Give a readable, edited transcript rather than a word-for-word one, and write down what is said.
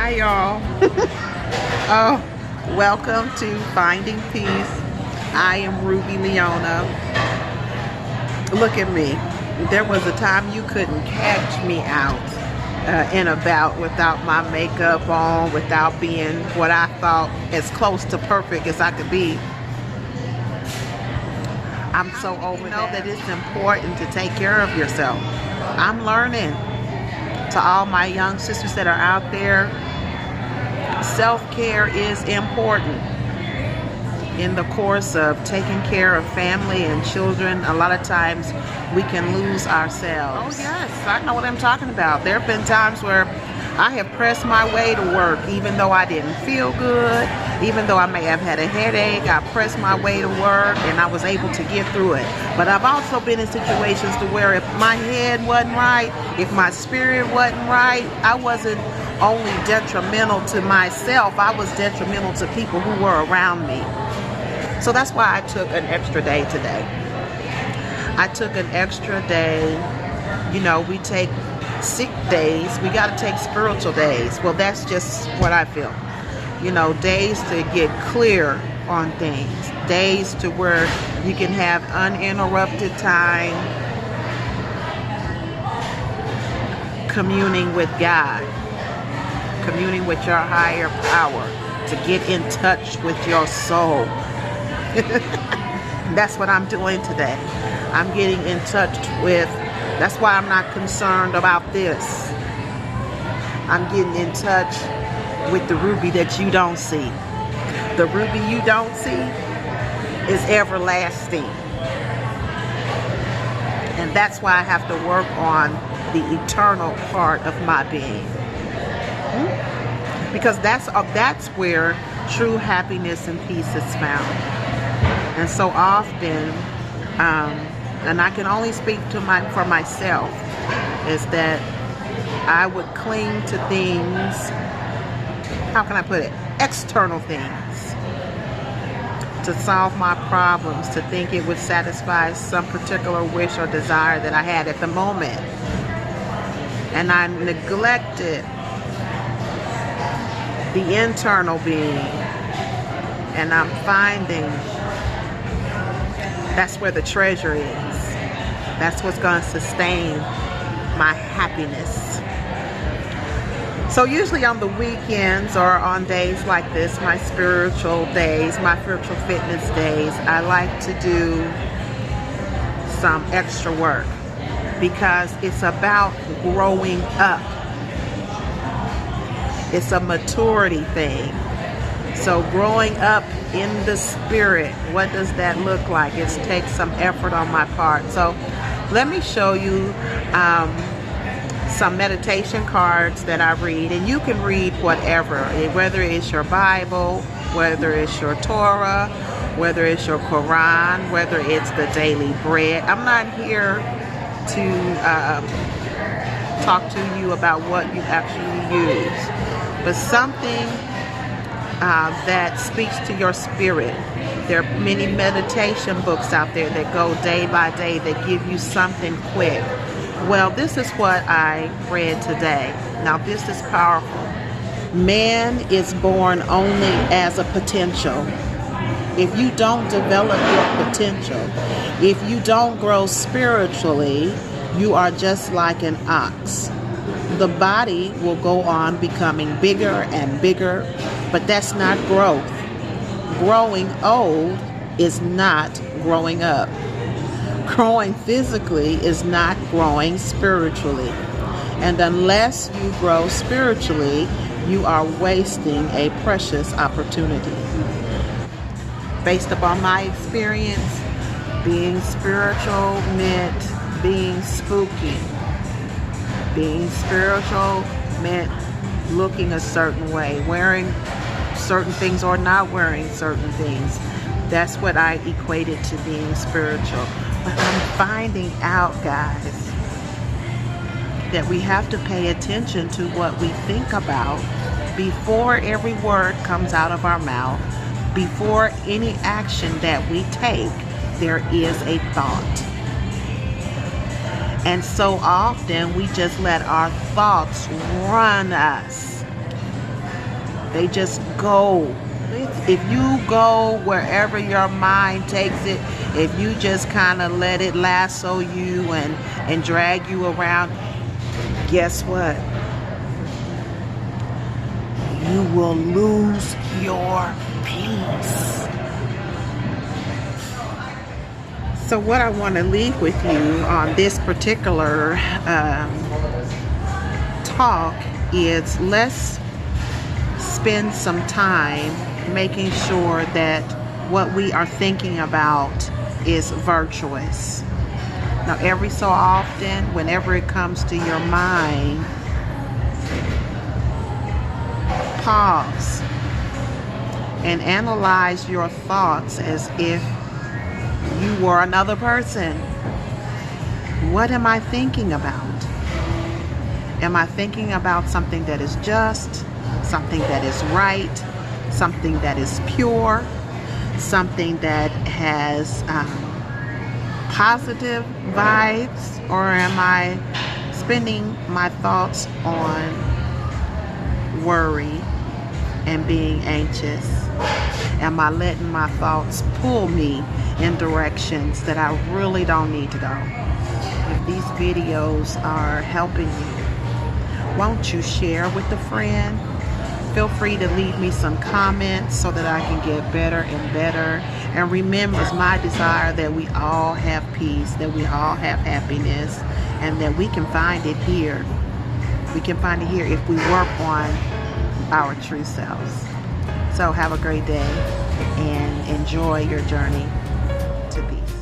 Hi y'all. Oh, welcome to Finding Peace. I am Ruby Leona. Look at me. There was a time you couldn't catch me out and about without my makeup on, without being what I thought as close to perfect as I could be. I'm so over that it's important to take care of yourself. I'm learning. To all my young sisters that are out there, self-care is important. In the course of taking care of family and children, a lot of times we can lose ourselves. Oh yes, I know what I'm talking about. There have been times where I have pressed my way to work even though I didn't feel good, even though I may have had a headache. I pressed my way to work and I was able to get through it. But I've also been in situations to where if my head wasn't right, if my spirit wasn't right, I wasn't only detrimental to myself, I was detrimental to people who were around me. So that's why I took an extra day today. I took an extra day. You know, we take sick days, we got to take spiritual days. Well, that's just what I feel. You know, days to get clear on things, days to where you can have uninterrupted time communing with God, communing with your higher power, to get in touch with your soul. That's what I'm doing today. I'm getting in touch with, that's why I'm not concerned about this. I'm getting in touch with the Ruby that you don't see. The Ruby you don't see is everlasting. And that's why I have to work on the eternal part of my being. Because that's where true happiness and peace is found. And so often, and I can only speak to for myself, is that I would cling to things, how can I put it, external things, to solve my problems, to think it would satisfy some particular wish or desire that I had at the moment. And I neglected the internal being. And I'm finding that's where the treasure is. That's what's going to sustain my happiness. So usually on the weekends or on days like this, my spiritual days, my spiritual fitness days, I like to do some extra work because it's about growing up. It's a maturity thing. So growing up in the spirit, what does that look like? It takes some effort on my part. So let me show you some meditation cards that I read, and you can read whatever, whether it's your Bible, whether it's your Torah, whether it's your Quran, whether it's the Daily Bread. I'm not here to talk to you about what you actually use, but something that speaks to your spirit. There are many meditation books out there that go day by day that give you something quick. Well, this is what I read today. Now, this is powerful. Man is born only as a potential. If you don't develop your potential, if you don't grow spiritually, you are just like an ox. The body will go on becoming bigger and bigger, but that's not growth. Growing old is not growing up. Growing physically is not growing spiritually. And unless you grow spiritually, you are wasting a precious opportunity. Based upon my experience, being spiritual meant being spooky. Being spiritual meant looking a certain way, wearing certain things or not wearing certain things. That's what I equated to being spiritual. But I'm finding out, guys, that we have to pay attention to what we think about before every word comes out of our mouth. Before any action that we take, there is a thought. And so often we just let our thoughts run us. They just go. If you go wherever your mind takes it, if you just kind of let it lasso you and drag you around, guess what? You will lose your peace. So what I want to leave with you on this particular talk is, let's spend some time making sure that what we are thinking about is virtuous. Now, every so often, whenever it comes to your mind, pause and analyze your thoughts as if you were another person. What am I thinking about? Am I thinking about something that is just, something that is right, something that is pure, something that has positive vibes, or am I spending my thoughts on worry and being anxious? Am I letting my thoughts pull me in directions that I really don't need to go? If these videos are helping you, won't you share with a friend? Feel free to leave me some comments so that I can get better and better. And remember, it's my desire that we all have peace, that we all have happiness, and that we can find it here. We can find it here if we work on our true selves. So have a great day and enjoy your journey to peace.